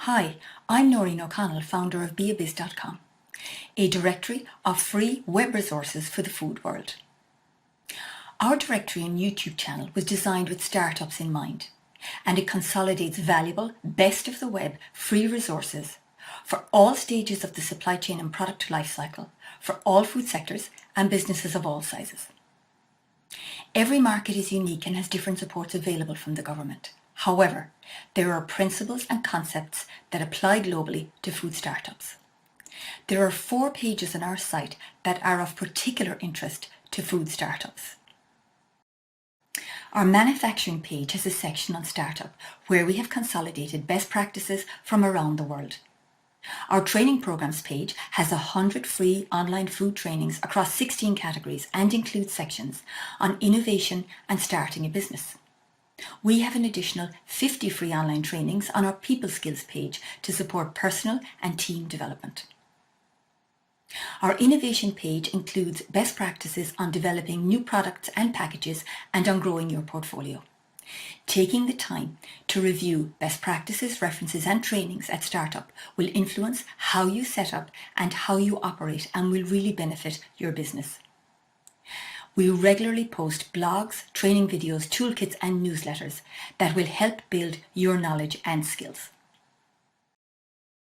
Hi, I'm Noreen O'Connell, founder of beabiz.com, a directory of free web resources for the food world. Our directory and YouTube channel was designed with startups in mind, and it consolidates valuable, best of the web free resources for all stages of the supply chain and product lifecycle, for all food sectors and businesses of all sizes. Every market is unique and has different supports available from the government. However, there are principles and concepts that apply globally to food startups. There are 4 pages on our site that are of particular interest to food startups. Our manufacturing page has a section on startup where we have consolidated best practices from around the world. Our training programs page has 100 free online food trainings across 16 categories and includes sections on innovation and starting a business. We have an additional 50 free online trainings on our people skills page to support personal and team development. Our innovation page includes best practices on developing new products and packages and on growing your portfolio. Taking the time to review best practices, references and trainings at startup will influence how you set up and how you operate and will really benefit your business. We regularly post blogs, training videos, toolkits and newsletters that will help build your knowledge and skills.